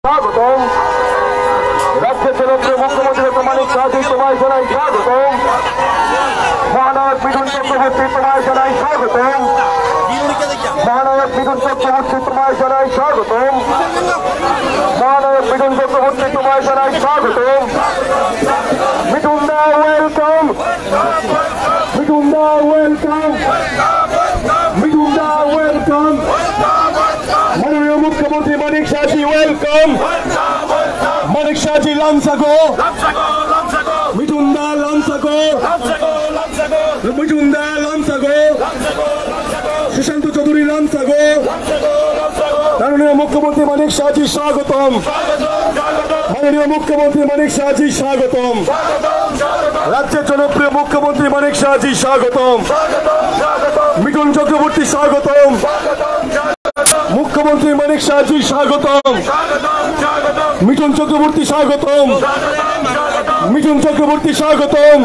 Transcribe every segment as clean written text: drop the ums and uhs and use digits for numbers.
স্বাগতম। রাজ্যের জনপ্রিয় মুখ্যমন্ত্রী মানিক সাহাজি তোমায় জানাই স্বাগতম। মহানায়ক মিঠুন চক্রবর্তী তোমায় জানাই স্বাগতম। মহানায়ক মিঠুন চক্রবর্তী তোমায় জানাই স্বাগতম। মহানায়ক মিঠুন চক্রবর্তী তোমায় জানাই স্বাগতম। মিঠুন দা ওয়েলকাম। মিঠুন দা ওয়েলকাম। মিঠুন দা ওয়েলকাম। মাননীয় মুখ্যমন্ত্রী মানিক সাহাজি ওয়েলকাম। মানিক সাহাজি লামসাগো। মিঠুন দা লামসাগো। মিঠুন দা লামসাগো। সুশান্ত চৌধুরী লামসাগো। মাননীয় মুখ্যমন্ত্রী মানিক সাহাজি স্বাগতম। মাননীয় মুখ্যমন্ত্রী মানিক সাহাজি স্বাগতম। রাজ্যের জনপ্রিয় মুখ্যমন্ত্রী মানিক সাহাজি স্বাগতম। মিঠুন চক্রবর্তী স্বাগতম। মুখ্যমন্ত্রী মানিক সাহাজি স্বাগতম। মিঠুন চক্রবর্তী স্বাগতম। মিঠুন চক্রবর্তী স্বাগতম।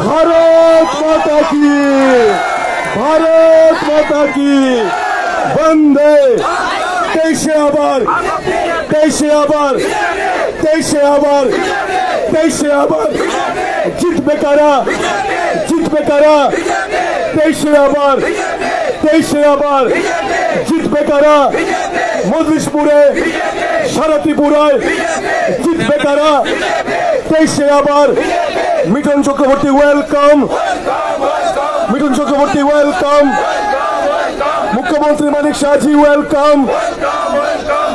ভারত মাতা কি, ভারত মাতা কি, বন্দে। তেইশে আবার, তেইশে আবার, তেইশে আবার, তেইশে আবার জিতবে কারা, জিতবে কারা, তেইশে আবার, তেইশে আবার জিতবে কারা, মজলিশপুরে সারা ত্রিপুরায় জিতবে কারা, তেইশে আবার। মিঠুন চক্রবর্তী ওয়েলকাম। মিঠুন চক্রবর্তী ওয়েলকাম। মুখ্যমন্ত্রী মানিক সাহাজি ওয়েলকাম।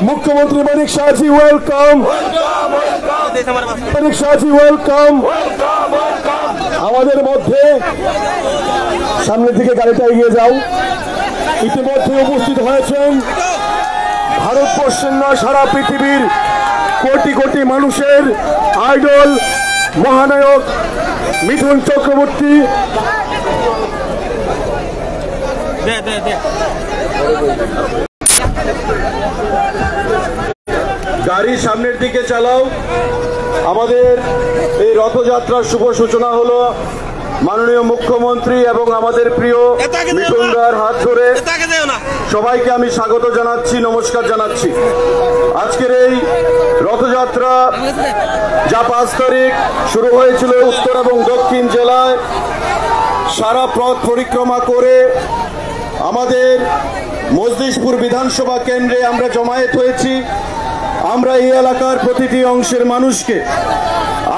মুখ্যমন্ত্রী মানিক সাহাজি ওয়েলকাম। মানিক সাহাজি ওয়েলকাম। আমাদের মধ্যে সামনের দিকে গাড়িটা এগিয়ে যাও। ইতিমধ্যে উপস্থিত হয়েছেন ভারতবর্ষের নয় সারা পৃথিবীর কোটি কোটি মানুষের আইডল মহানায়ক মিঠুন চক্রবর্তী। গাড়ি সামনের দিকে চালাও। আমাদের এই রথযাত্রার শুভ সূচনা হলো মাননীয় মুখ্যমন্ত্রী এবং আমাদের প্রিয় মিঠুনদার হাত ধরে। সবাইকে আমি স্বাগত জানাচ্ছি, নমস্কার জানাচ্ছি। আজকের এই রথযাত্রা যা 5 তারিখ শুরু হয়েছিল উত্তর এবং দক্ষিণ জেলায়, সারা পথ পরিক্রমা করে আমাদের মজলিশপুর বিধানসভা কেন্দ্রে আমরা জমায়েত হয়েছি। আমরা এই এলাকার প্রতিটি অংশের মানুষকে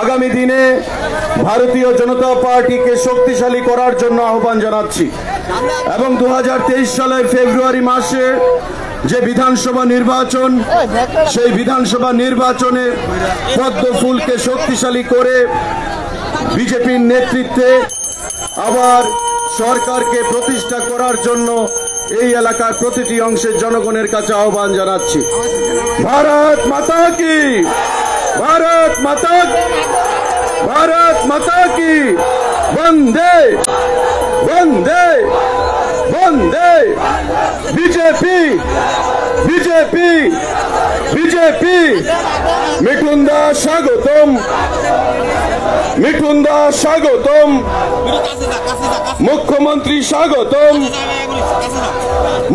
আগামী দিনে ভারতীয় জনতা পার্টিকে শক্তিশালী করার জন্য আহ্বান জানাচ্ছি এবং 2023 সালের ফেব্রুয়ারি মাসে যে বিধানসভা নির্বাচন, সেই বিধানসভা নির্বাচনে পদ্ম ফুলকে শক্তিশালী করে বিজেপির নেতৃত্বে আবার সরকারকে প্রতিষ্ঠা করার জন্য এই এলাকার প্রতিটি অংশের জনগণের কাছে আহ্বান জানাচ্ছি। ভারত মাতা কি, ভারত মাতা, ভারত মাতা কি, বন্দে বন্দে বন্দে। BJP BJP BJP. Mithun da স্বাগতম। মিঠুন দা স্বাগতম। মুখ্যমন্ত্রী স্বাগতম।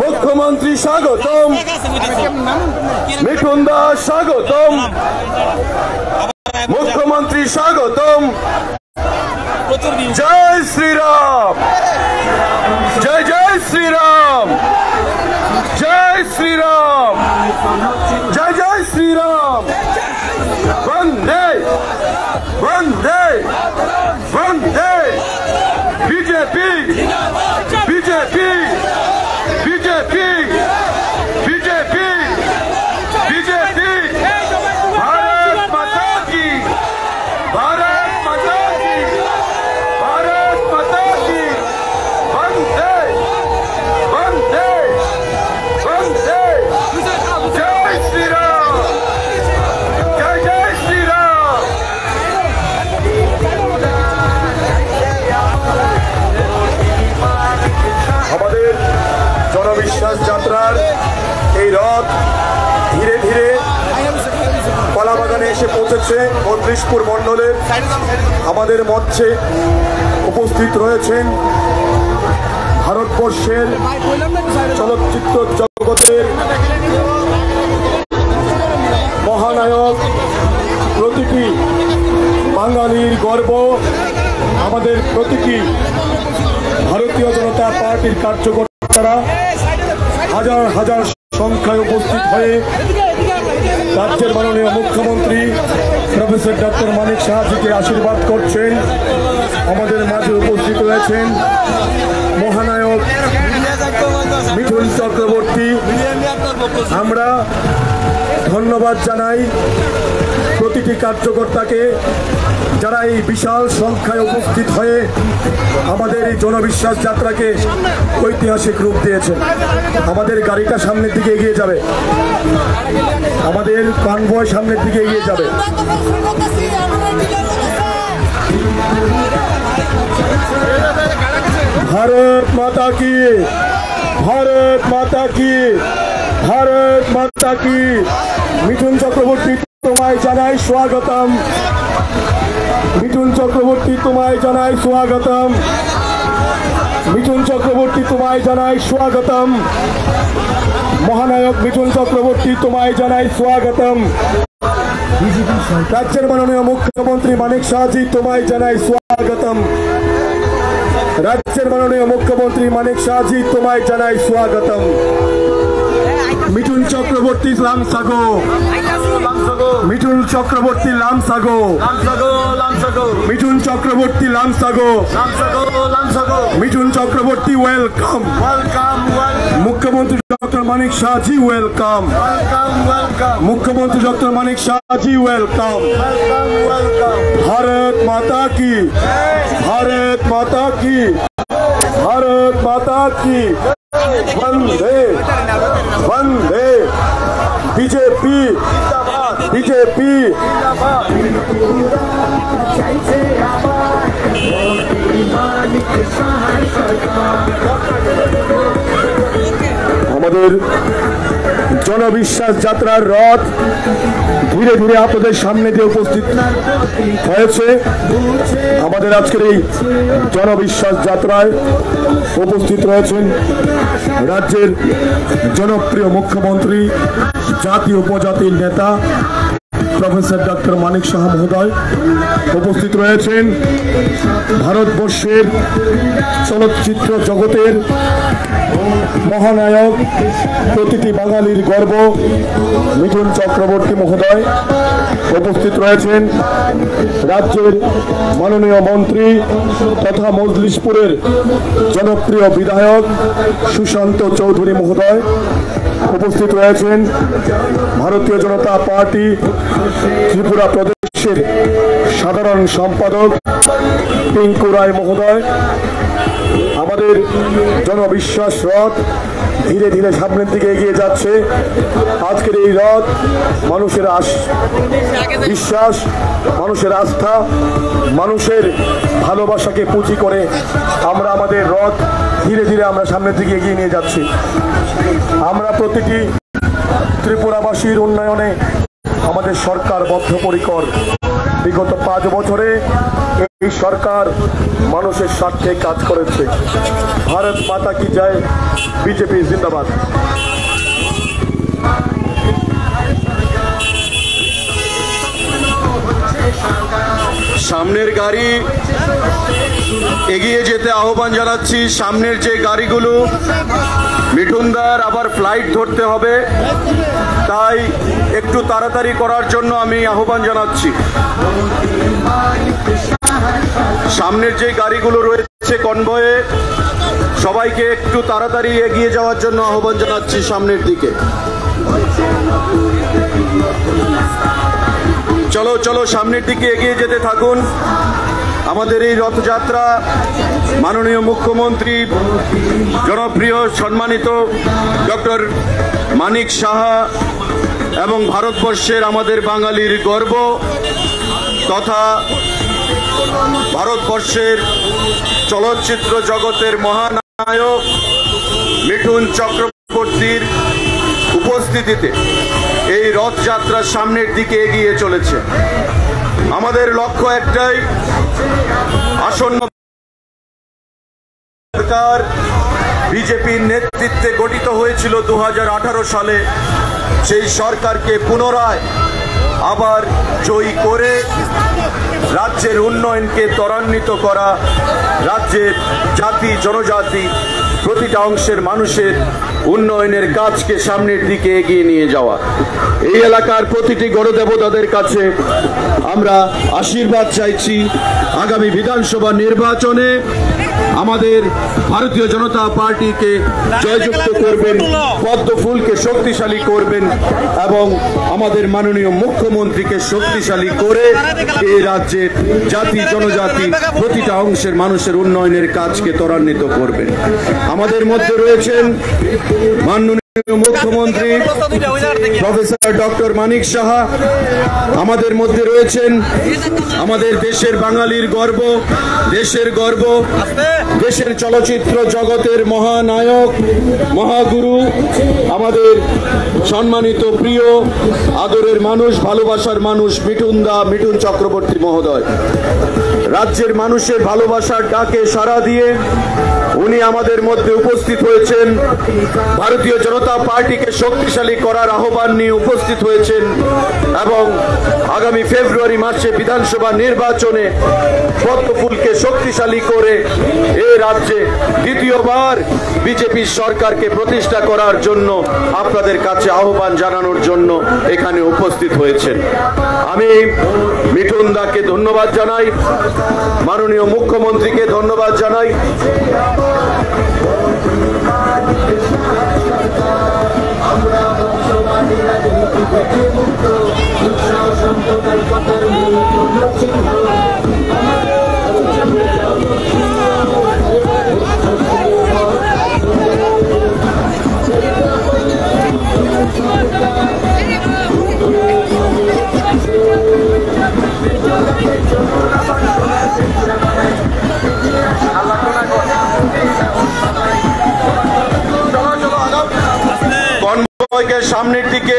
মুখ্যমন্ত্রী স্বাগতম। মিঠুন দা স্বাগতম। মুখ্যমন্ত্রী স্বাগতম। জয় শ্রীরাম, জয় জয় শ্রীরাম, জয় শ্রীরাম, জয় জয় শ্রীরাম। বন্দে বন্দে বন্দে। BJP BJP BJP BJP BJP. Bharat মাতা কি, ভারত মাতা কি, ভারত মাতা কি। বন্দে বন্দে বন্দে। জয় শ্রীরাম, জয় জয় শ্রীরাম। আমাদের জনবিশ্বাস যাত্রার এই রথ ধীরে ধীরে কলাবাগানে এসে পৌঁছেছে। মজলিশপুর মণ্ডলের আমাদের মঞ্চে উপস্থিত রয়েছেন ভারতবর্ষের চলচ্চিত্র জগতের মহানায়ক, প্রতিটি বাঙালির গর্ব, আমাদের প্রতিটি ভারতীয় জনতা পার্টির কার্যকর্তারা হাজার হাজার সংখ্যায় উপস্থিত হয়ে রাজ্যের মাননীয় মুখ্যমন্ত্রী প্রফেসর ডক্টর মানিক সাহাজিকে আশীর্বাদ করছেন। আমাদের মাঝে উপস্থিত রয়েছেন মহানায়ক মিঠুন চক্রবর্তী। আমরা ধন্যবাদ জানাই প্রতিটি কার্যকর্তাকে যারা এই বিশাল সংখ্যায় উপস্থিত হয়ে আমাদের এই জনবিশ্বাস যাত্রাকে ঐতিহাসিক রূপ দিয়েছেন। আমাদের গাড়িটা সামনের দিকে এগিয়ে যাবে, আমাদের কনভয় সামনের দিকে এগিয়ে যাবে। ভারত মাতা কি, ভারত মাতা কি, ভারত মাতা কি। মিঠুন চক্রবর্তী তোমায় জানাই স্বাগতম, মিঠুন চক্রবর্তী তোমায় জানাই স্বাগতম, মিঠুন চক্রবর্তী তোমায় জানাই স্বাগতম, মহানায়ক মিঠুন চক্রবর্তী তোমায় জানাই স্বাগতম। রাজ্যের মাননীয় মুখ্যমন্ত্রী মানিক সাহাজি তোমায় জানাই স্বাগতম, রাজ্যের মাননীয় মুখ্যমন্ত্রী মানিক সাহাজি তোমায় জানাই স্বাগতম। মিঠুন চক্রবর্তী লামসাগো, মিঠুন চক্রবর্তী লামসাগো, মিঠুন চক্রবর্তী লামসাগো, মিঠুন চক্রবর্তী ওয়েলকাম, মুখ্যমন্ত্রী ডক্টর মানিক সাহাজি ওয়েলকাম, মুখ্যমন্ত্রী ডক্টর মানিক সাহাজি ওয়েলকাম। ভারত মাতা কি, ভারত মাতা কি, ভারত মাতা কি। বন্দে বন্দে বিজেপি, বিজেপি। আমাদের জনবিশ্বাস যাত্রার রথ ধীরে ধীরে আপনাদের সামনে দিয়ে উপস্থিত হয়েছে। আমাদের আজকের এই জনবিশ্বাস যাত্রায় উপস্থিত রয়েছেন রাজ্যের জনপ্রিয় মুখ্যমন্ত্রী, জাতীয় উপজাতির নেতা প্রফেসর ডক্টর মানিক সাহা মহোদয়। উপস্থিত রয়েছেন ভারতবর্ষের চলচ্চিত্র জগতের মহানায়ক, প্রতিটি বাঙালির গর্ব মিঠুন চক্রবর্তী মহোদয়। উপস্থিত রয়েছেন রাজ্যের মাননীয় মন্ত্রী তথা মজলিশপুরের জনপ্রিয় বিধায়ক সুশান্ত চৌধুরী মহোদয়। উপস্থিত রয়েছেন ভারতীয় জনতা পার্টি ত্রিপুরা প্রদেশের সাধারণ সম্পাদক পিঙ্কু রায় মহোদয়। আমাদের জনবিশ্বাস রথ ধীরে ধীরে সামনের দিকে এগিয়ে যাচ্ছে। আজকের এই রথ মানুষের বিশ্বাস, মানুষের আস্থা, মানুষের ভালোবাসাকে পুঁজি করে আমরা আমাদের রথ ধীরে ধীরে আমরা সামনের দিকে এগিয়ে নিয়ে যাচ্ছি। আমরা প্রতিটি ত্রিপুরাবাসীর উন্নয়নে আমাদের সরকার বদ্ধপরিকর। বিগত 5 বছরে এই সরকার মানুষের স্বার্থে কাজ করেছে। ভারত মাতা কি জয়, বিজেপি জিন্দাবাদ। সামনের গাড়ি এগিয়ে যেতে আহ্বান জানাচ্ছি। সামনের যে গাড়িগুলো, মিঠুনদার আবার ফ্লাইট ধরতে হবে, তাই একটু তাড়াতাড়ি করার জন্য আমি আহ্বান জানাচ্ছি। সামনের যে গাড়িগুলো রয়েছে কনভয়ে, সবাইকে একটু তাড়াতাড়ি এগিয়ে যাওয়ার জন্য আহ্বান জানাচ্ছি সামনের দিকে। চলো চলো সামনের দিকে এগিয়ে যেতে থাকুন। আমাদের এই রথযাত্রা মাননীয় মুখ্যমন্ত্রী জনপ্রিয় সম্মানিত ডক্টর মানিক সাহা এবং ভারতবর্ষের আমাদের বাঙালির গর্ব তথা ভারতবর্ষের চলচ্চিত্র জগতের মহানায়ক মিঠুন চক্রবর্তীর উপস্থিতিতে এই রথযাত্রা সামনের দিকে এগিয়ে চলেছে। আমাদের লক্ষ্য একটাই, আসন্ন সরকার বিজেপির নেতৃত্বে গঠিত হয়েছিল 2018 সালে, সেই সরকারকে পুনরায় আবার জয়ী করে রাজ্যের উন্নয়নকে ত্বরান্বিত করা, রাজ্যের জাতি জনজাতি প্রতিটা অংশের মানুষের উন্নয়নের কাজকে সামনের দিকে এগিয়ে নিয়ে যাওয়া। এই এলাকার প্রতিটি গণদেবতাদের কাছে আমরা আশীর্বাদ চাইছি। আগামী বিধানসভা নির্বাচনে আমাদের ভারতীয় জনতা পার্টিকে জয়যুক্ত করবেন, পদ্ম ফুলকে শক্তিশালী করবেন এবং আমাদের মাননীয় মুখ্যমন্ত্রীকে শক্তিশালী করে এই রাজ্যের জাতি জনজাতি প্রতিটা অংশের মানুষের উন্নয়নের কাজকে ত্বরান্বিত করবেন। আমাদের মধ্যে রয়েছেন মাননীয় মুখ্যমন্ত্রী প্রফেসর ডক্টর মানিক সাহা, আমাদের মধ্যে রয়েছেন আমাদের দেশের বাঙালির গর্ব, দেশের গর্ব, দেশের চলচ্চিত্র জগতের মহানায়ক মহাগুরু, আমাদের সম্মানিত প্রিয় আদরের মানুষ, ভালোবাসার মানুষ মিঠুন চক্রবর্তী মহোদয়। রাজ্যের মানুষের ভালোবাসার ডাকে সাড়া দিয়ে উনি আমাদের মধ্যে উপস্থিত হয়েছেন, ভারতীয় জনতা পার্টিকে শক্তিশালী করার আহ্বান নিয়ে উপস্থিত হয়েছেন এবং আগামী ফেব্রুয়ারি মাসে বিধানসভা নির্বাচনে পদ্মফুলকে শক্তিশালী করে এই রাজ্যে দ্বিতীয়বার বিজেপি সরকারকে প্রতিষ্ঠা করার জন্য আপনাদের কাছে আহ্বান জানানোর জন্য এখানে উপস্থিত হয়েছেন। আমি মিঠুন দাকে ধন্যবাদ জানাই, মাননীয় মুখ্যমন্ত্রীকে ধন্যবাদ জানাই। কনভয়কে সামনের দিকে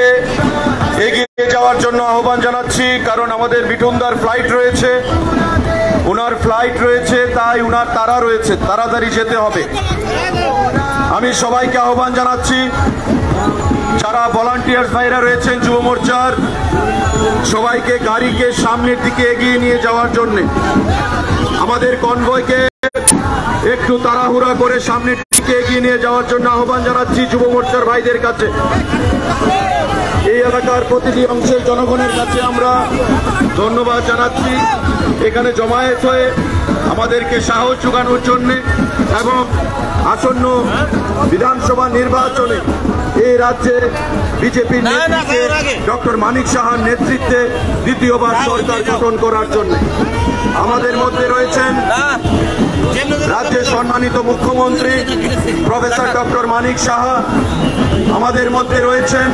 এগিয়ে যাওয়ার জন্য আহ্বান জানাচ্ছি, কারণ আমাদের মিঠুনদার ফ্লাইট রয়েছে, উনার ফ্লাইট রয়েছে, তাই উনার তারা রয়েছে, তাড়াতাড়ি যেতে হবে। আমি সবাইকে আহ্বান জানাচ্ছি, যারা ভলান্টিয়ার্স ভাইরা রয়েছেন যুব মোর্চার, সবাইকে গাড়িকে সামনের দিকে এগিয়ে নিয়ে যাওয়ার জন্য, আমাদের কনভয়কে একটু তাড়াহুড়া করে সামনের দিকে এগিয়ে নিয়ে যাওয়ার জন্য আহ্বান জানাচ্ছি যুব মোর্চার ভাইদের কাছে। এই এলাকার প্রতিটি অংশের জনগণের কাছে আমরা ধন্যবাদ জানাচ্ছি এখানে জমায়েত হয়ে আমাদেরকে সাহস যোগানোর জন্য এবং আসন্ন বিধানসভা নির্বাচনে এই রাজ্যে বিজেপির নেতৃত্বে ডক্টর মানিক সাহার নেতৃত্বে দ্বিতীয়বার সরকার গঠন করার জন্য। আমাদের মধ্যে রয়েছেন রাজ্যের সম্মানিত মুখ্যমন্ত্রী প্রফেসর ডক্টর মানিক সাহা, আমাদের মধ্যে রয়েছেন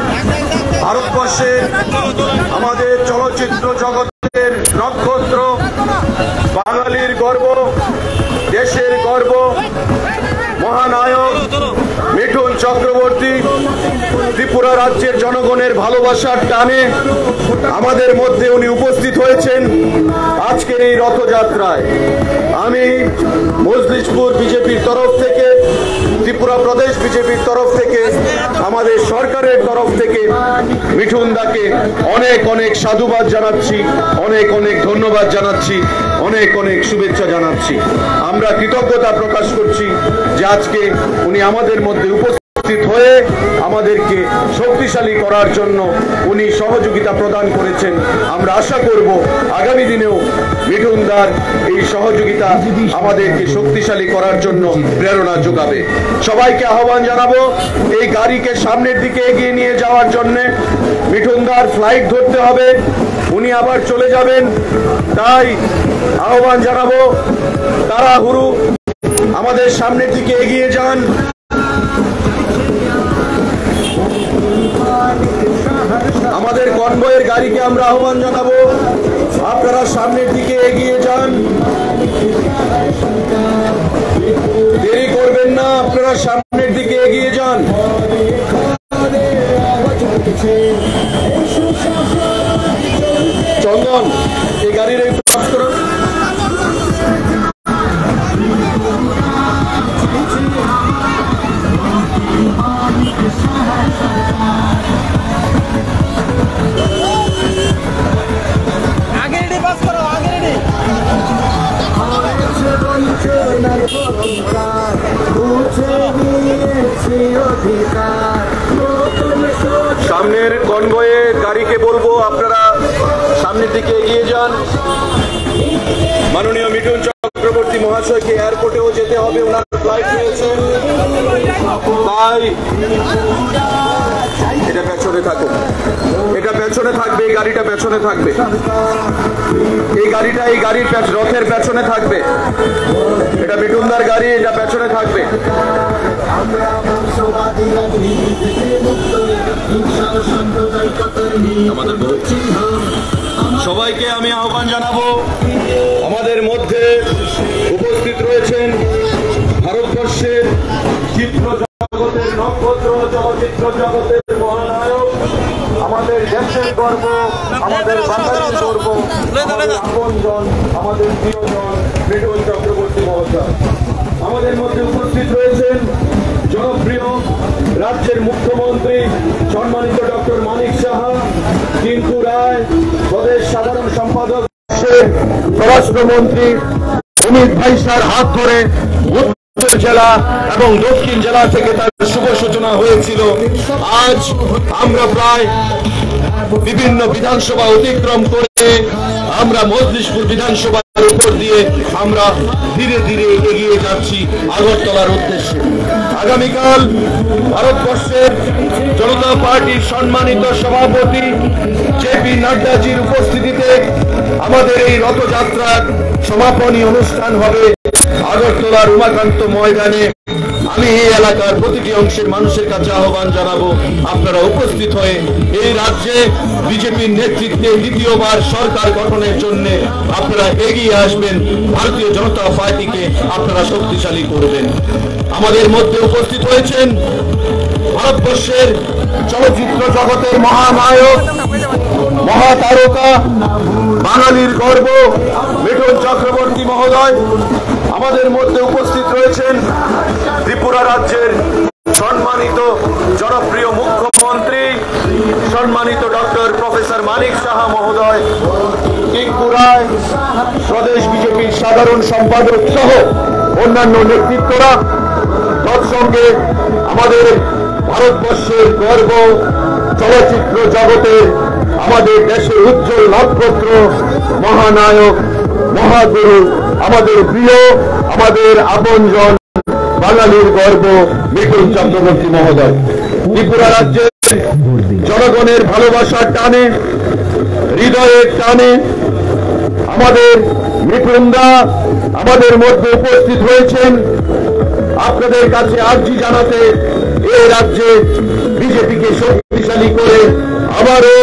ভারতবর্ষের আমাদের চলচ্চিত্র জগতের নক্ষত্র, বাঙালির গর্ব, দেশের গর্ব, মহানায়ক মিঠুন চক্রবর্তী। ত্রিপুরা রাজ্যের জনগণের ভালোবাসার টানে আমাদের মধ্যে উনি উপস্থিত হয়েছেন আজকের এই রথযাত্রায়। আমি মজলিশপুর বিজেপির তরফ থেকে, ত্রিপুরা প্রদেশ বিজেপির তরফ থেকে, আমাদের সরকারের তরফ থেকে মিঠুন দাকে অনেক অনেক সাধুবাদ জানাচ্ছি, অনেক অনেক ধন্যবাদ জানাচ্ছি, অনেক অনেক শুভেচ্ছা জানাচ্ছি। আমরা কৃতজ্ঞতা প্রকাশ করছি যে আজকে উনি আমাদের মধ্যে উপস্থিত হয়ে আমাদেরকে শক্তিশালী করার জন্য উনি সহযোগিতা প্রদান করেছেন। আমরা আশা করব আগামী দিনেও মিঠুন দার এই সহযোগিতা আমাদেরকে শক্তিশালী করার জন্য প্রেরণা যোগাবে। সবাইকে আহ্বান জানাবো এই গাড়িকে সামনের দিকে এগিয়ে নিয়ে যাওয়ার জন্য। মিঠুন দার ফ্লাইট ধরতে হবে, উনি আবার চলে যাবেন, তাই আহ্বান জানাবো তাড়াহুড়ো আমাদের সামনের দিকে এগিয়ে যান। আমাদের কনভয়ের গাড়িকে আমরা আহ্বান জানাবো আপনারা সামনের দিকে এগিয়ে যান, দেরি করবেন না, আপনারা সামনের দিকে এগিয়ে যান। চন্দন, এই গাড়ির একটু পাস করো। সামনের কনভয়ে গাড়িকে বলবো আপনারা সামনের দিকে এগিয়ে যান। মাননীয় মিঠুন চক্রবর্তী মহাশয়কে এয়ারপোর্টেও যেতে হবে, ওনার ফ্লাইট রয়েছে, তাই এটা পেছনে থাকুক, এটা পেছনে থাকবে, এই গাড়িটা পেছনে থাকবে, এই গাড়ির রথের পেছনে থাকবে, এটা মিঠুনদার গাড়ি, এটা পেছনে থাকবে। সবাইকে আমি আহ্বান জানাবো, আমাদের মধ্যে উপস্থিত রয়েছেন ভারতবর্ষের চিত্র জগতের নক্ষত্র, চলচ্চিত্র জগতের মহানায়ক, আমাদের দেশের গর্ব, আমাদের বাঙালির গর্ব, আমাদের আপনজন, আমাদের প্রিয়জন মিঠুন চক্রবর্তী মহাশয়। আমাদের মধ্যে উপস্থিত রয়েছেন জনপ্রিয় রাজ্যের মুখ্যমন্ত্রী সম্মানিত ডক্টর মানিক সাহা, টিঙ্কু রায়, প্রদেশ সাধারণ সম্পাদক, স্বরাষ্ট্রমন্ত্রী অমিত ভাইসার হাত ধরে উত্তর জেলা এবং দক্ষিণ জেলা থেকে তার শুভ সূচনা হয়েছিল। আজ আমরা প্রায় বিভিন্ন বিধানসভা অতিক্রম করে আমরা মজলিশপুর বিধানসভার উপর দিয়ে আমরা ধীরে ধীরে এগিয়ে যাচ্ছি আগরতলার উদ্দেশ্যে। আগামীকাল ভারতবর্ষের জনতা পার্টির সম্মানিত সভাপতি জেপি নাড্ডাজির উপস্থিতিতে আমাদের এই রথযাত্রার সমাপনী অনুষ্ঠান হবে আগরতলার উমাকান্ত ময়দানে। আমি এই এলাকার প্রতিটি অংশের মানুষের কাছে আহ্বান জানাবো, আপনারা উপস্থিত হয়ে এই রাজ্যে বিজেপির নেতৃত্বে দ্বিতীয়বার সরকার গঠনের জন্য আপনারা এগিয়ে আসবেন, ভারতীয় জনতা পার্টিকে আপনারা শক্তিশালী করবেন। আমাদের মধ্যে উপস্থিত হয়েছেন ভারতবর্ষের চলচ্চিত্র জগতের মহানায়ক, মহাতারকা, বাঙালির গর্ব মিঠুন চক্রবর্তী মহোদয়। আমাদের মধ্যে উপস্থিত রয়েছেন ত্রিপুরা রাজ্যের সম্মানিত জনপ্রিয় মুখ্যমন্ত্রী সম্মানিত ডক্টর প্রফেসর মানিক সাহা মহোদয়, টিঙ্কু রায়, প্রদেশ বিজেপির সাধারণ সম্পাদক সহ অন্যান্য নেতৃত্বরা, তৎসঙ্গে আমাদের ভারতবর্ষের গর্ব, চলচ্চিত্র জগতের আমাদের দেশের উজ্জ্বল নক্ষত্র, মহানায়ক, মহাগুরু, আমাদের প্রিয়, আমাদের আপনজন, বাঙালির গর্ব মিঠুন চক্রবর্তী মহোদয়। ত্রিপুরা রাজ্যের জনগণের ভালোবাসার টানে, হৃদয়ের টানে আমাদের মিঠুনদা আমাদের মধ্যে উপস্থিত হয়েছেন। আপনাদের কাছে আর্জি জানাতে এই রাজ্যে বিজেপিকে শক্তিশালী করে আবারও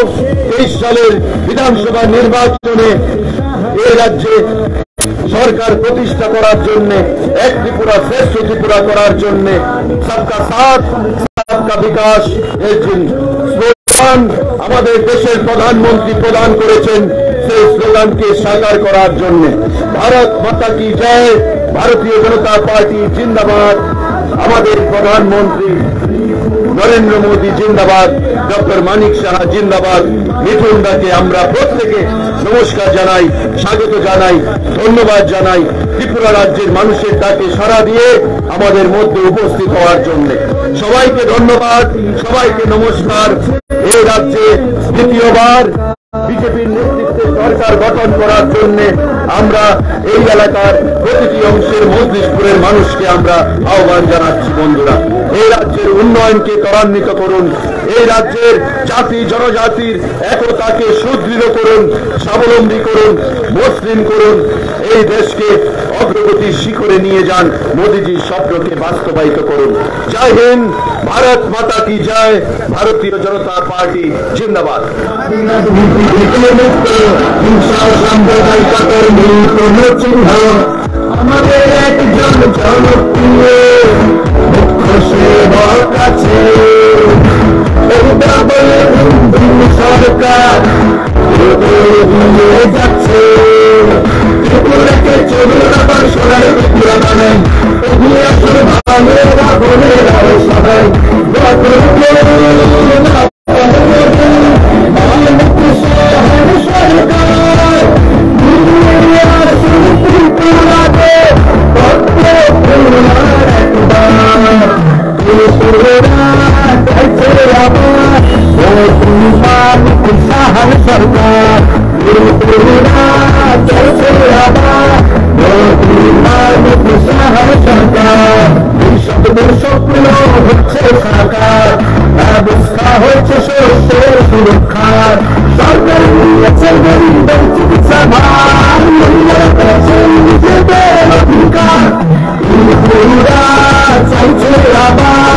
23 সালের বিধানসভা নির্বাচনে এই রাজ্যে সরকার প্রতিষ্ঠা করার জন্য, এক ত্রিপুরা শ্রেষ্ঠ ত্রিপুরা করার জন্য, সবকা সাথ সবকা বিকাশ এর স্লোগান আমাদের দেশের প্রধানমন্ত্রী প্রদান করেছেন, সেই স্লোগানকে সাকার করার জন্য। ভারত মাতা কি জয়, ভারতীয় জনতা পার্টি জিন্দাবাদ, আমাদের প্রধানমন্ত্রী নরেন্দ্র মোদী জিন্দাবাদ, ডক্টর মানিক সাহা জিন্দাবাদ। মিঠুনদাকে আমরা প্রত্যেকে নমস্কার জানাই, স্বাগত জানাই, ধন্যবাদ জানাই ত্রিপুরা রাজ্যের মানুষের ডাকে সাড়া দিয়ে আমাদের মধ্যে উপস্থিত হওয়ার জন্য। সবাইকে ধন্যবাদ, সবাইকে নমস্কার। এই রাজ্যে দ্বিতীয়বার বিজেপির নেতৃত্বে সরকার গঠন করার জন্য আমরা এই এলাকার প্রতিটি অংশের মজলিশপুরের মানুষকে আমরা আহ্বান জানাচ্ছি। বন্ধুরা, এই রাজ্যের উন্নয়নকে ত্বরান্বিত করুন, এই রাজ্যের জাতি জনজাতির একতাকে সুদৃঢ় করুন, স্বাবলম্বী করুন, মসৃণ করুন, এই দেশকে অগ্রগতির শিখরে নিয়ে যান, মোদীজির স্বপ্নকে বাস্তবায়িত করুন। জয় হিন্দ, ভারত মাতা কি জয়, ভারতীয় জনতা পার্টি জিন্দাবাদ। আমাদের একজন জনপ্রিয় মুখ্য সেবক আছে, সরকার যাচ্ছে ত্রিপুরাকে চলুন আবার সোনার ত্রিপুরা বানাই, আসলে ভাঙেরা বোনেরা সবাই সরকার বিধান সরকার চলছে আবার সরকার স্বপ্ন হচ্ছে সাকার ব্যবস্থা হচ্ছে শস্যের সুরক্ষার সরকার নিয়েছে গরিবের চিকিৎসা ভার নিজেদের অধিকার চাইছে আবার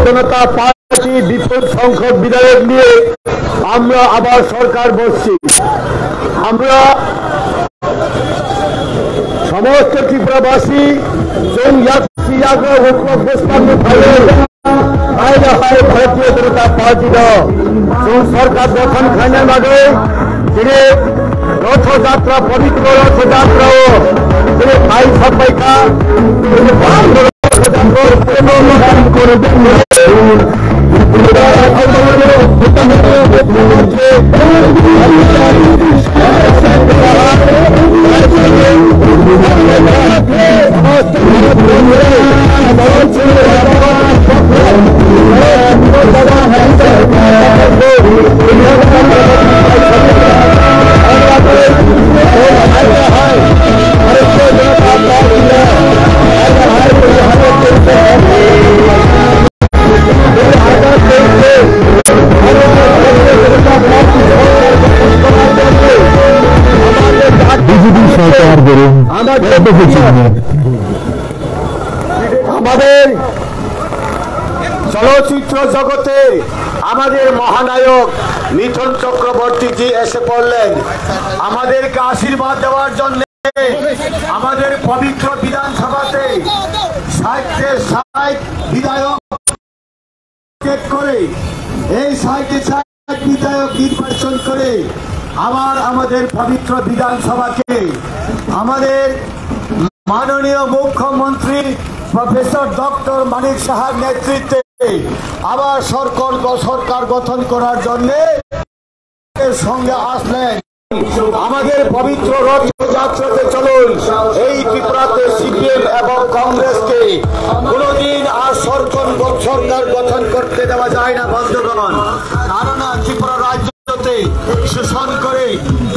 জনতা পার্টি বিপুল সংখ্যক বিধায়ক নিয়ে আমরা আবার সরকার বসছি। আমরা সমস্ত ত্রিপুরাবাসী ভারতীয় জনতা পার্টির সরকার গঠন খানের মাঝে তিনি রথযাত্রা পবিত্র রথযাত্রাও তিনি ভাই সবাইকা আমাদের চলচ্চিত্র জগতে আমাদের মহানায়ক মিঠুন চক্রবর্তী জি এসে পড়লেন আমাদেরকে আশীর্বাদ দেওয়ার জন্য। আমাদের পবিত্র বিধানসভাতে 60 বিধায়ক করে এই 60 বিধায়ক নির্বাচন করে আবার আমাদের পবিত্র বিধানসভাকে আমাদের মাননীয় মুখ্যমন্ত্রী প্রফেসর ডক্টর মানিক সাহার নেতৃত্বে আবার সরকার গঠন করার জন্য সঙ্গে আসলেন। আমাদের পবিত্র রথযাত্রাতে চলুন এই ত্রিপুরাতে সিপিএম এবং কংগ্রেসকে কোনদিন আর সরকার গঠন করতে দেওয়া যায় না বন্ধুগণ। কারণ ত্রিপুরা রাজ্যতে শোষণ করে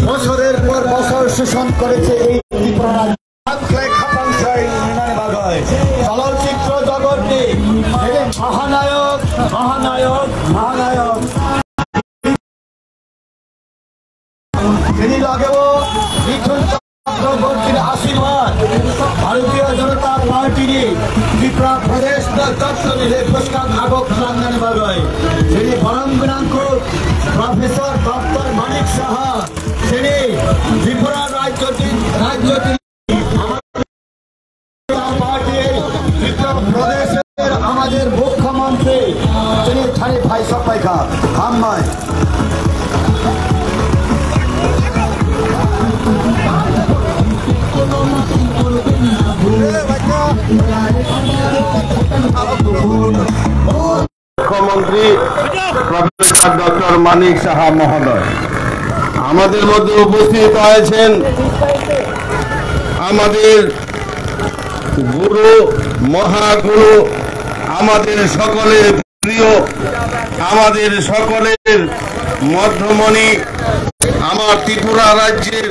বছরের পর বছর শোষণ করেছে এই ত্রিপুরা রাজ্য। চলচ্চিত্র জগতে মহানায়ক মহানায়ক মহানায়ক তিনি লাগেও মিঠুন চক্রবর্তীর আশীর্বাদ ভারতীয় জনতা পার্টির ত্রিপুরা প্রদেশ তিনি বরং প্রফেসর ডক্টর মানিক সাহা তিনি ত্রিপুরা রাজ্যটি প্রদেশের আমাদের মুখ্যমন্ত্রী তিনি থানি ভাই সবাইকা হাম্মায় মুখ্যমন্ত্রী প্রফেসর ডক্টর মানিক সাহা মহোদয় আমাদের মধ্যে উপস্থিত হয়েছেন। আমাদের গুরু মহাগুরু আমাদের সকলের প্রিয় আমাদের সকলের মধ্যমণি আমার ত্রিপুরা রাজ্যের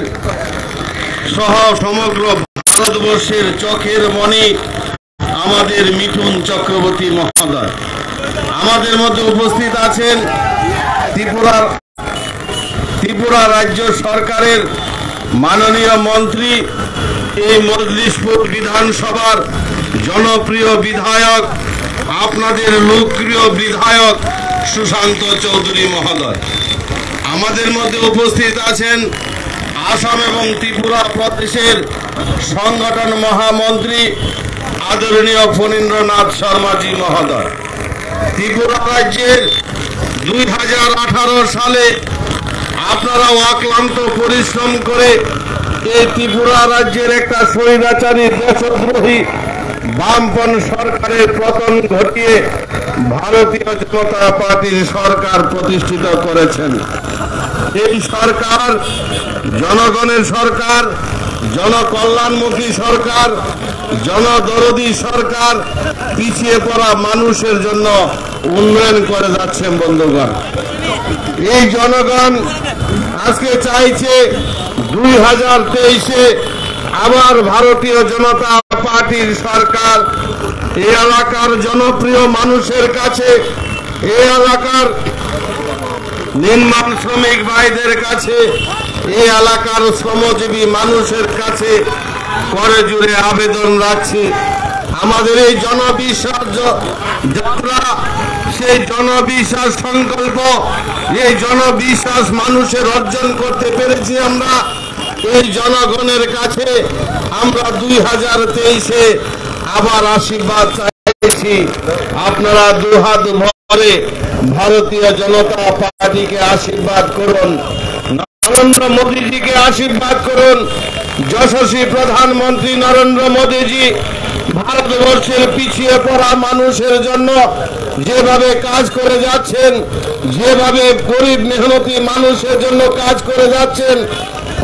সহ সমগ্র ভারতবর্ষের চোখের মণি আমাদের মিঠুন চক্রবর্তী মহোদয় আমাদের মধ্যে উপস্থিত আছেন। ত্রিপুরা রাজ্য সরকারের মাননীয় মন্ত্রী এই মজলিশপুর বিধানসভার জনপ্রিয় বিধায়ক আপনাদের লোকপ্রিয় বিধায়ক সুশান্ত চৌধুরী মহোদয় আমাদের মধ্যে উপস্থিত আছেন। আসাম এবং ত্রিপুরা প্রদেশের সংগঠন মহামন্ত্রী আদরণীয় ফণীন্দ্রনাথ শর্মাজি মহোদয় ত্রিপুরা রাজ্যের 2018 সালে আপনারা অক্লান্ত পরিশ্রম করে এই ত্রিপুরা রাজ্যের একটা স্বৈরাচারী দেশদ্রোহী বামপন সরকারের পতন ঘটিয়ে ভারতীয় জনতা পার্টির সরকার প্রতিষ্ঠিত করেছেন। এই সরকার জনগণের সরকার, জনকল্যাণমুখী সরকার, জনদরদী সরকার, পিছিয়ে পড়া মানুষের জন্য উন্নয়ন করে যাচ্ছেন। বন্ধুগণ, এই জনগণ আজকে চাইছে 2023-এ আবার ভারতীয় জনতা পার্টির সরকার এই এলাকার জনপ্রিয় মানুষের কাছে, এই এলাকার নির্মাণ শ্রমিক ভাইদের কাছে, এই এলাকার শ্রমজীবী মানুষের কাছে করে জুড়ে আবেদন রাখছি, আমাদের এই জনবিশ্বাস যাত্রা, সেই জনবিশ্বাস সংকল্প, এই জনবিশ্বাস মানুষের অর্জন করতে পেরেছি আমরা। এই জনগণের কাছে আমরা 2023-এ আবার আশীর্বাদ চাইছি। আপনারা দুহাত ভরে ভারতীয় জনতা পার্টিকে আশীর্বাদ করুন, নরেন্দ্র মোদীজিকে আশীর্বাদ করুন। যশস্বী প্রধানমন্ত্রী নরেন্দ্র মোদীজি ভারতবর্ষের পিছিয়ে পড়া মানুষের জন্য যেভাবে কাজ করে যাচ্ছেন, যেভাবে গরিব মেহনতি মানুষের জন্য কাজ করে যাচ্ছেন,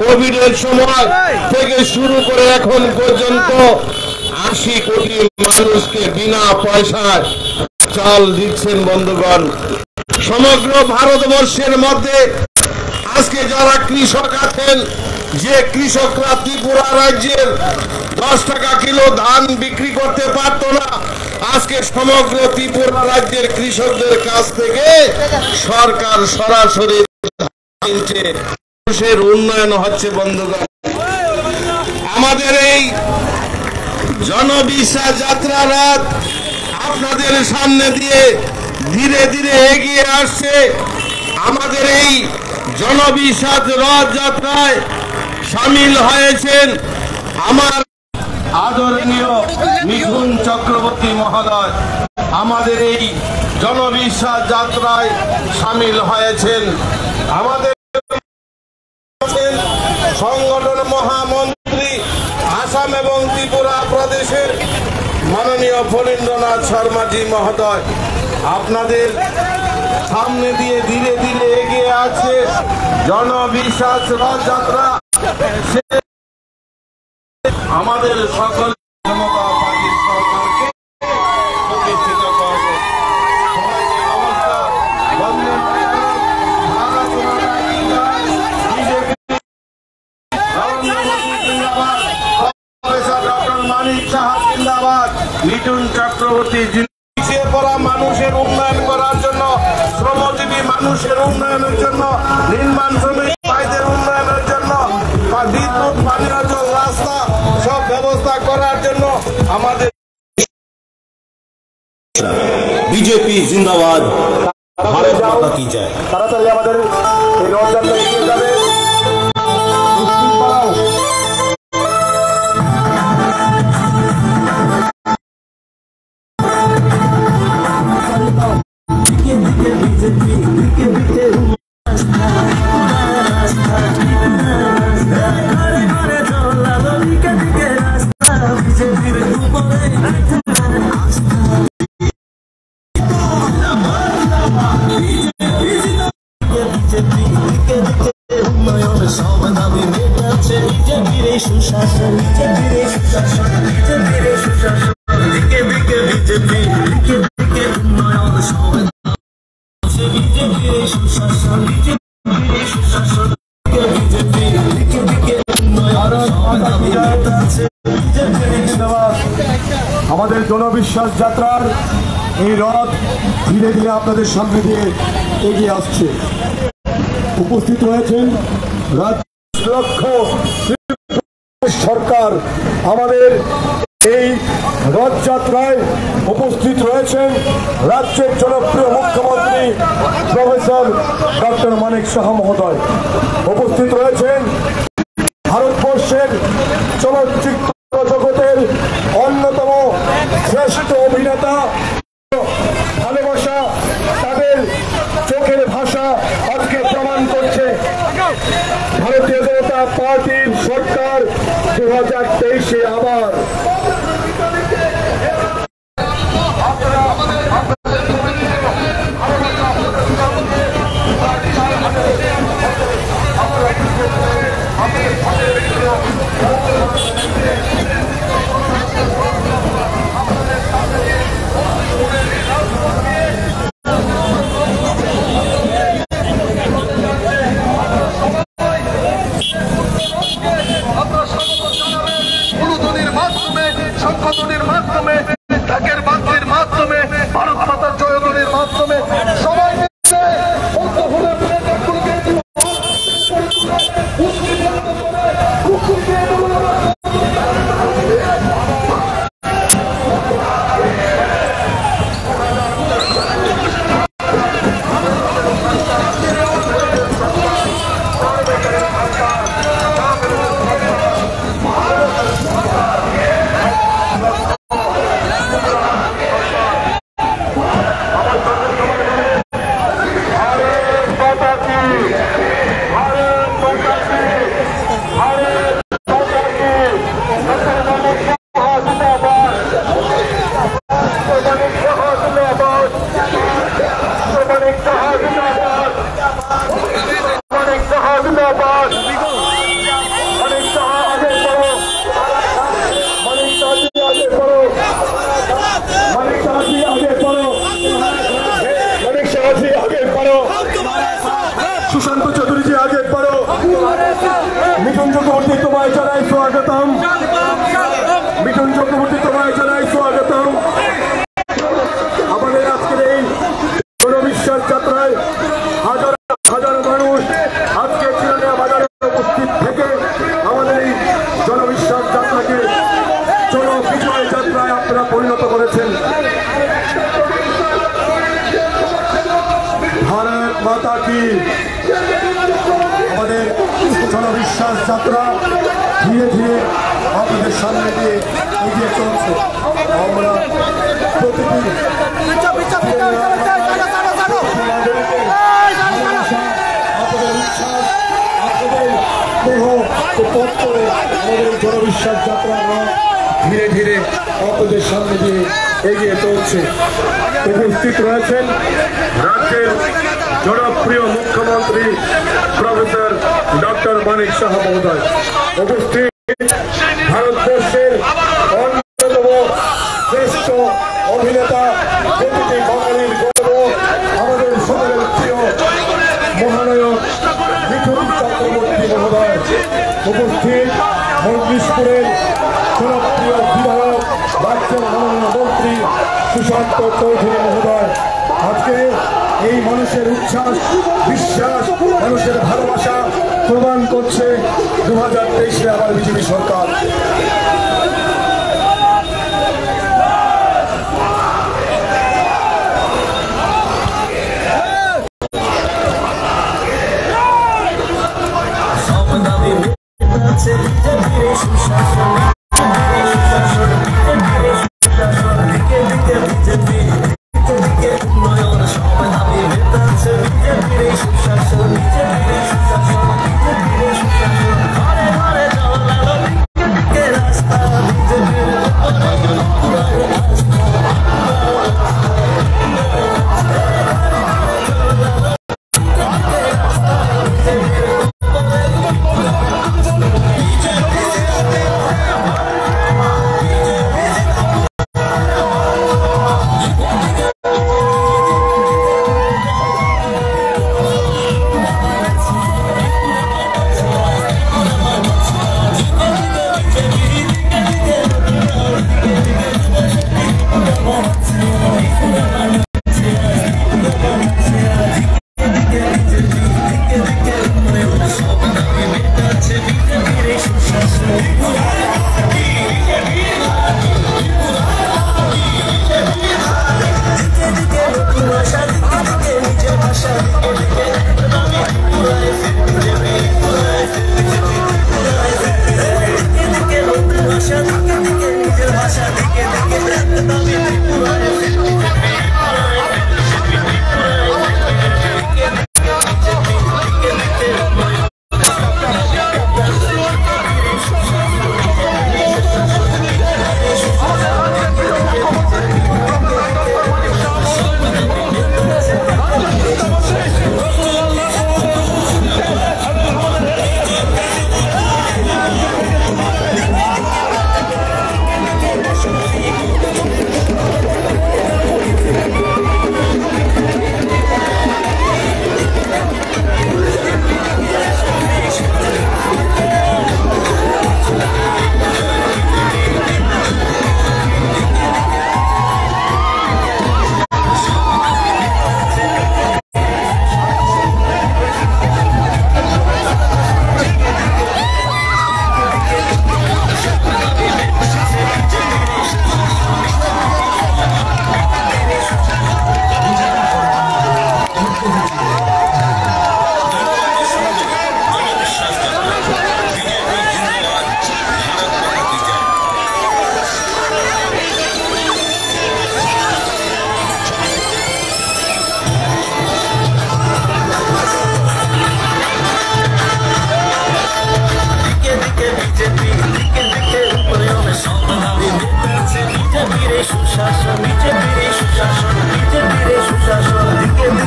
কোভিডের সময় থেকে শুরু করে এখন পর্যন্ত 80 কোটি মানুষকে বিনা পয়সায় চাল দিচ্ছেন। বন্ধুগণ, সমগ্র ভারতবর্ষের মধ্যে আজকে যারা কৃষক আছেন, যে কৃষকরা ত্রিপুরা রাজ্যের 10 টাকা কিলো ধান বিক্রি করতে পারত না, আজকে সমগ্র ত্রিপুরা রাজ্যের কৃষকদের কাছ থেকে সরকার সরাসরি কিনছে, মানুষের উন্নয়ন হচ্ছে। বন্ধুগণ, আমাদের এই জনবিশ্বাস যাত্রা রথ আপনাদের সামনে দিয়ে ধীরে ধীরে এগিয়ে আসছে। আমাদের এই জনবিশ্বাস রথ যাত্রায় সামিল হয়েছেন আমার আদরণীয় মিঠুন চক্রবর্তী মহোদয়। আমাদের এই জনবিশ্বাস যাত্রায় সামিল হয়েছেন আমাদের সংগঠন মহামন্ত্রী আসাম এবং ত্রিপুরা প্রদেশের মাননীয় ফণীন্দ্রনাথ শর্মাজি মহোদয়। আপনাদের সামনে দিয়ে ধীরে ধীরে এগিয়ে আছে জনবিশ্বাস রথযাত্রা। আমাদের সকল জনতা পার্টির সরকারকে প্রতিষ্ঠিত করবে। সবাইকে নমস্কার, বন্দে মাতরম, ভারত মাতা কি জয়, বিজেপি জিন্দাবাদ, প্রফেসর ডক্টর মানিক সাহা জিন্দাবাদ, মিঠুন চক্রবর্তী পিছিয়ে পড়া মানুষের উন্নয়ন করার জন্য, শ্রমজীবী মানুষের উন্নয়নের জন্য, নির্মাণ শ্রমিক ভাইদের উন্নয়নের জন্য, বিদ্যুৎ, পানীয় জল, রাস্তা সব ব্যবস্থা করার জন্য আমাদের বিজেপি জিন্দাবাদ, ভারত মাতা কি জয়। তাড়াতাড়ি আমাদের এই রথযাত্রা এগিয়ে যাবে। আমাদের জনবিশ্বাস যাত্রার এই রথ ধীরে ধীরে আপনাদের সামনে দিয়ে এগিয়ে আসছে। উপস্থিত রয়েছেন রাজ্য সরকার। আমাদের এই রথযাত্রায় উপস্থিত রয়েছেন রাজ্যের জনপ্রিয় মুখ্যমন্ত্রী প্রফেসর ডক্টর মানিক সাহা মহোদয়। উপস্থিত রয়েছেন ভারতবর্ষের চলচ্চিত্র জগতের অন্যতম শ্রেষ্ঠ অভিনেতা। ভালোবাসা তাদের চোখের ভাষা আজকে প্রমাণ করছে। ভারতীয় জনতা পার্টির সরকার 2023-এ আবার মাধ্যমে সবাই सुशांत चौधरी जी आगे बढ़ो। मिथुन चक्रवर्ती तुम्हारे जनाई स्वागतम। मिथुन चक्रवर्ती तुम्हारे जनाई स्वागतम। আমাদের আজকের এই জনবিশ্বাস যাত্রায় হাজার হাজার মানুষ আজকে চিরানিয়া বাজারে উপস্থিত থেকে আমাদের এই জনবিশ্বাস যাত্রাকে জনবিজয় যাত্রায় আপনারা পরিণত করেছেন। ভারত মাতা কি। আমাদের জনবিশ্বাস যাত্রা ধীরে ধীরে আপনাদের সামনে দিয়ে এগিয়ে চলছে। আমরা প্রতিটি আপনাদের উচ্ছ্বাস আপনাদের স্নেহ পথ করে আমাদের জনবিশ্বাস যাত্রা ধীরে ধীরে আপনাদের সামনে দিয়ে এগিয়ে চলছে। উপস্থিত রয়েছেন রাজ্যের জনপ্রিয় মুখ্যমন্ত্রী প্রফেসর ডক্টর মানিক সাহা মহোদয়। উপস্থিত ভারতবর্ষের অন্যতম শ্রেষ্ঠ অভিনেতা, প্রতিটি বাঙালির গর্ব, আমাদের সকলের প্রিয় মহানায়ক মিথুন চক্রবর্তী মহোদয়। উপস্থিত মন্ত্রিপুরের জনপ্রিয় বিধায়ক, রাজ্যের মাননীয় মন্ত্রী সুশান্ত চৌধুরী মহোদয়। আজকে এই মানুষের উচ্ছ্বাস, বিশ্বাস, মানুষের ভালোবাসা প্রমাণ করছে 2023-এ আবার বিজেপি সরকার। Get us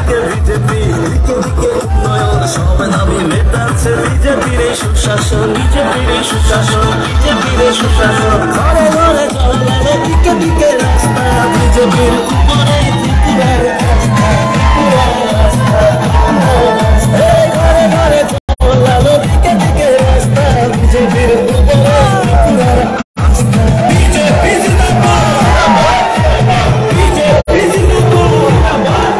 দিকে বিজেপি, দিকে দিকে উন্নয়ন সব দাবি মেটাচ্ছে বিজেপির এই সুশাসন, বিজেপির এই সুশাসন, বিজেপির এই সুশাসন। ঘরে ঘরে জল, দিকে দিকে রাস্তা, বিজেপির উপরে ত্রিপুরার রাস্তা, ত্রিপুরার রাস্তা, ঘরে ঘরে জল, দিকে দিকে রাস্তা, বিজেপির উপরে ত্রিপুরার রাস্তা। বিজেপি জিন্দাবাদ, বিজেপি জিন্দাবাদ,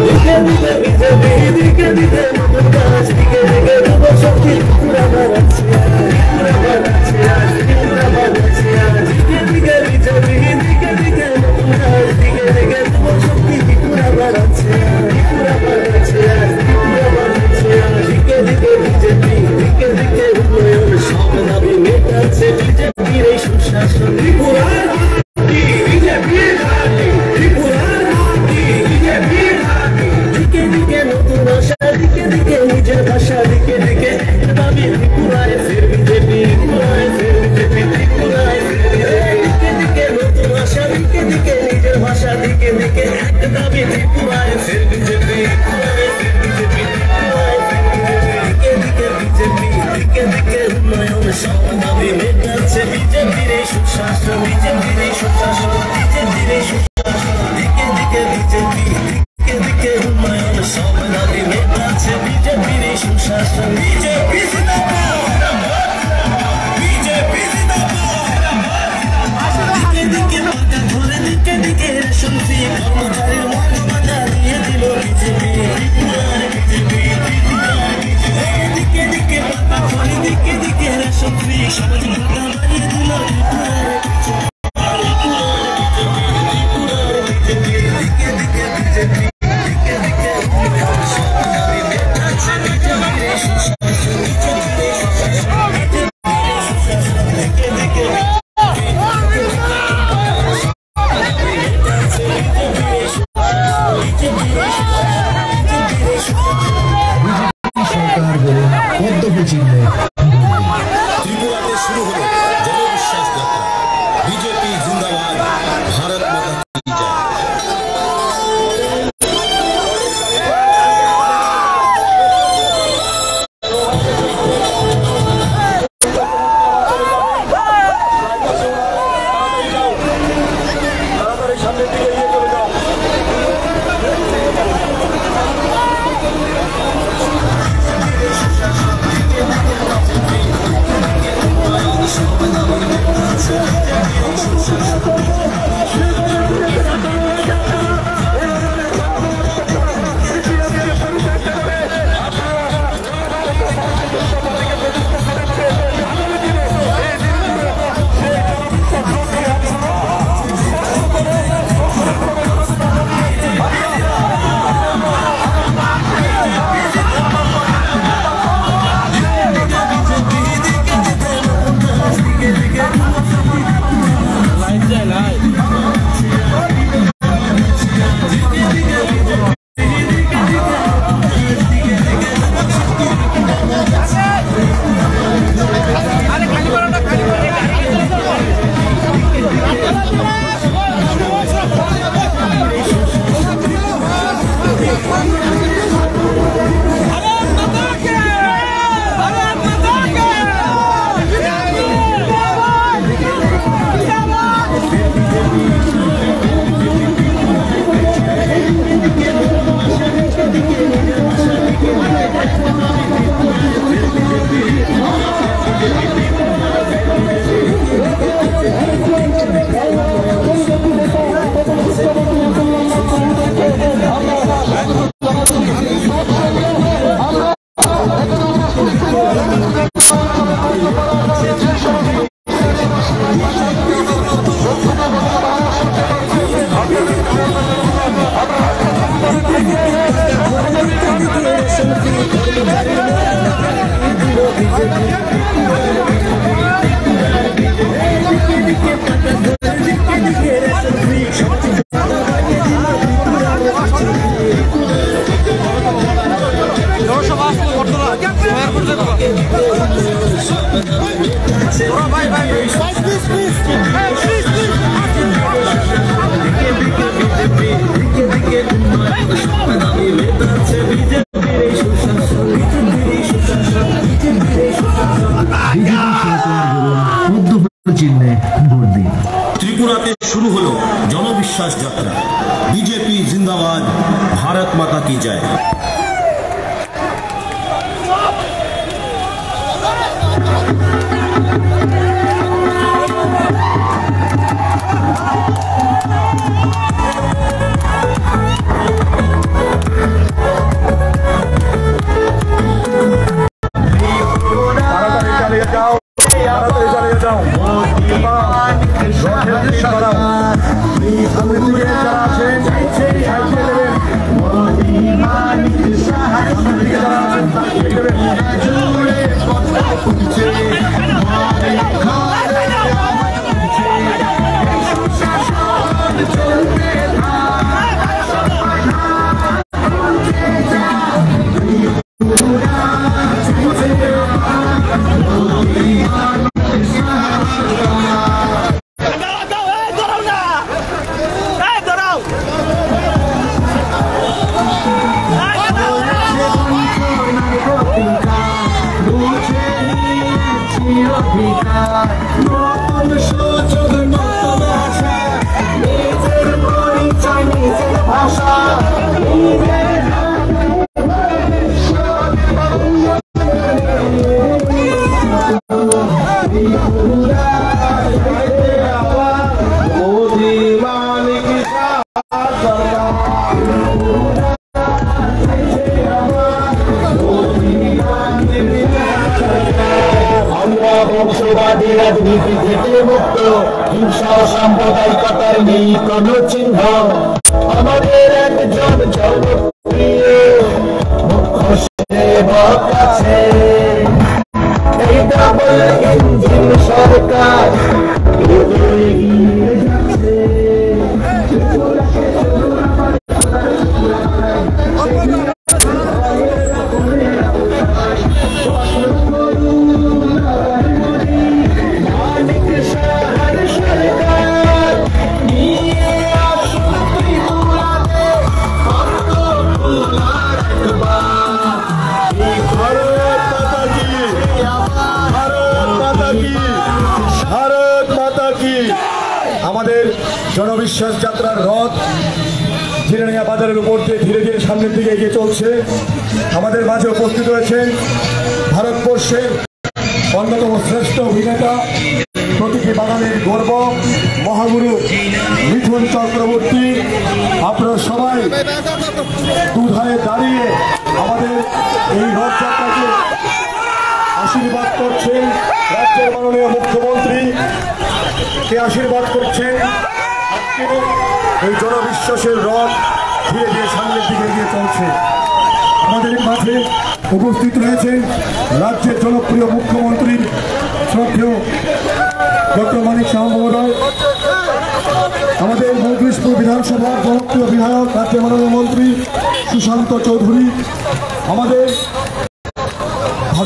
দিকে দিকে বিজেপি, দিকে দিকে নতুন কাজ, দিকে দিকে যুব শক্তি ত্রিপুরা বাড়াচ্ছে, ত্রিপুরা বাড়াচ্ছে, ত্রিপুরা বাড়াচ্ছে, দিকে দিকে বিজেপি, দিকে দিকে নতুন কাজ, দিকে দিকে যুব শক্তি ত্রিপুরা বাড়াচ্ছে, ত্রিপুরা বাড়াচ্ছে, ত্রিপুরা বাড়াচ্ছে, দিকে দিকে বিজেপি, দিকে দিকে উন্নয়ন সব দাবি মেটাচ্ছে বিজেপির এই সুশাসন। ত্রিপুরার ঘাটি, বিজেপির ঘাটি, ত্রিপুরার ঘাটি, বিজেপির ঘাটি, দিকে দিকে নতুন আশা, দিকে দিকে নিজের ভাষা, দিকে দিকে দাবি ত্রিপুরায় ফের বিজেপি, ত্রিপুরায় ফের বিজেপি, ত্রিপুরায় ফের বিজেপি, দিকে দিকে নতুন আশা, দিকে দিকে নিজের ভাষা, দিকে দিকে দাবি ত্রিপুরায় ফের বিজেপি, ত্রিপুরায় ফের বিজেপি, ত্রিপুরায় ফের বিজেপি, দিকে দিকে বিজেপি, দিকে দিকে উন্নয়ন সব দাবি মেটাচ্ছে বিজেপির এই সুশাসন, বিজেপির এই সুশাসন, বিজেপির এই সুশাসন, দিকে দিকে বিজেপি, দিকে দিকে উন্নয়ন সব দাবি মেটাচ্ছে বিজেপির এই সুশাসন। বিজেপি জিন্দাবাদ, বিজেপি জিন্দাবাদ, দিকে দিকে পাকা ঘরে, দিকে দিকে রেশন ফ্রি, কর্মচারীর মর্যাদা দিয়ে দিল বিজেপি, ত্রিপুরার বিজেপি, ত্রিপুরার বিজেপি, দিকে দিকে পাকা ঘরে, দিকে দিকে রেশন ফ্রি, সামাজিক ভাতা বাড়িয়ে দিল ত্রিপুরার বিজেপি, ত্রিপুরার বিজেপি, দিকে দিকে বিজেপি, দিকে দিকে উন্নয়ন সব দাবি মেটাচ্ছে বিজেপির এই সুশাসন, বিজেপির এই সুশাসন, বিজেপির এই সুশাসন, দিকে দিকে ত্রিপুরাতে শুরু হলো জনবিশ্বাস যাত্রা। বিজেপি জিন্দাবাদ, ভারত মাতা কি জয়। তাড়াতাড়ি সামনের দিকে এগিয়ে চলে যাও। Hey, please. সব দাবি মেটাচ্ছে বিজেপির এই সুশাসন, বিজেপির এই সুশাসন, বিজেপির এই সুশাসন। চিহ্নে ভোট দিন। ত্রিপুরাতে শুরু হলো জনবিশ্বাস যাত্রা। বিজেপি জিন্দাবাদ, ভারত মাতা কি জয়। রাজনীতি থেকে মুক্ত, হিংসা সাম্প্রদায়িকতার নেই কোন চিহ্ন। আমাদের একজন জনপ্রিয় মুখ্য সেবক আছে, এই ডাবল ইঞ্জিন সরকার এগিয়ে যাচ্ছে। আমাদের জনবিশ্বাস যাত্রার রথ ঝিনাইদহ বাজারের উপর দিয়ে ধীরে ধীরে সামনের দিকে এগিয়ে চলছে। আমাদের মাঝে উপস্থিত রয়েছেন ভারতবর্ষের অন্যতম শ্রেষ্ঠ অভিনেতা, প্রতিটি বাঙালির গর্ব, মহাগুরু মিঠুন চক্রবর্তী। আপনারা সবাই দুধারে দাঁড়িয়ে আমাদের এই রথযাত্রাকে আশীর্বাদ করছেন। রাজ্যের মাননীয় মুখ্যমন্ত্রী কে আশীর্বাদ করছেন। আজকে এই জনবিশ্বাসের রথ ধীরে ধীরে সামনের দিকে এগিয়ে চলছে। আমাদের মাঝে উপস্থিত রয়েছেন রাজ্যের জনপ্রিয় মুখ্যমন্ত্রী শ্রদ্ধেয় ডক্টর মানিক সাহা মহোদয়, আমাদের মৌগলিশপুর বিধানসভার জনপ্রিয় বিধায়ক রাজ্যের মাননীয় মন্ত্রী সুশান্ত চৌধুরী, আমাদের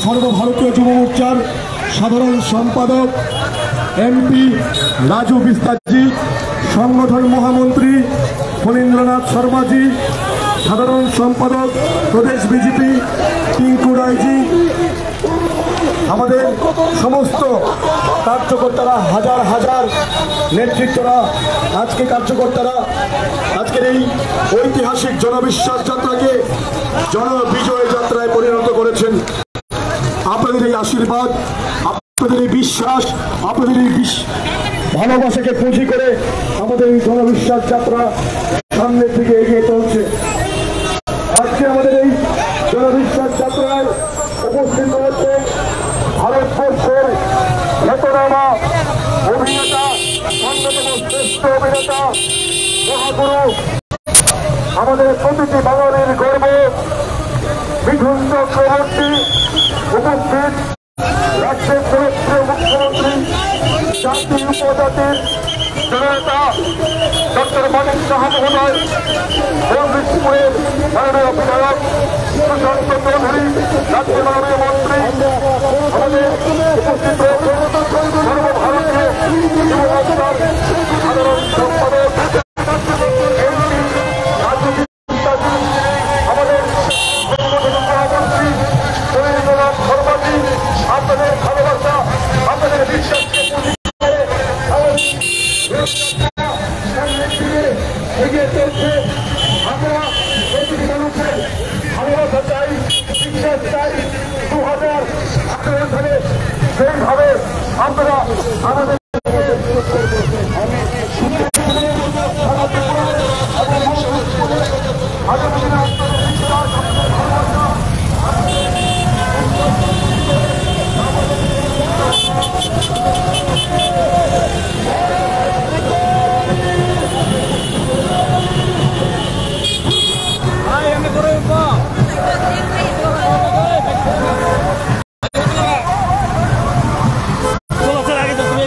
সর্বভারতীয় যুব মোর্চার সাধারণ সম্পাদক এমপি রাজু বিস্তারজি, সংগঠন মহামন্ত্রী ফণীন্দ্রনাথ শর্মাজি, সাধারণ সম্পাদক প্রদেশ বিজেপি টিঙ্কু রায়জি, আমাদের সমস্ত কার্যকর্তারা, হাজার হাজার নেতৃত্বরা, কার্যকর্তারা আজকের এই ঐতিহাসিক জনবিশ্বাস যাত্রাকে জনবিজয় যাত্রায় পরিণত করেছেন। আপনাদের এই আশীর্বাদ, আপনাদের এই বিশ্বাস, আপনাদের এই ভালোবাসাকে পুঁজি করে আমাদের এই জনবিশ্বাস যাত্রা সামনের দিকে এগিয়ে চলছে। আজকে আমাদের এই জনবিশ্বাস যাত্রায় উপস্থিত রয়েছে ভারতবর্ষের খ্যাতনামা অভিনেতা, অন্যতম শ্রেষ্ঠ অভিনেতা, মহাগুরু, আমাদের প্রতিটি বাঙালির গর্ব মিঠুন চক্রবর্তী উপস্থিত, রাজ্যের জনপ্রিয় মুখ্যমন্ত্রী, জাতি উপজাতির জননেতা ডক্টর মানিক সাহা মহোদয়, মৌগলিশপুরের মাননীয় বিধায়ক সুশান্ত চৌধুরী, রাজ্যের মাননীয় মন্ত্রী, আমাদের উপস্থিত রয়েছে সর্বভারতীয় যুব মোর্চার সাধারণ সম্পাদক রাজু বিস্তারজি, আপনারা আমাদের চলো আগে তো তুমি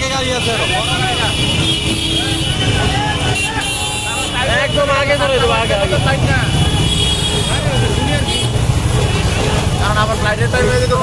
আগে গাড়ি আছে একদম আগে ধরে দেবো আগে আগে কারণ আমার ফ্লাইটের টাইম হয়ে যেতে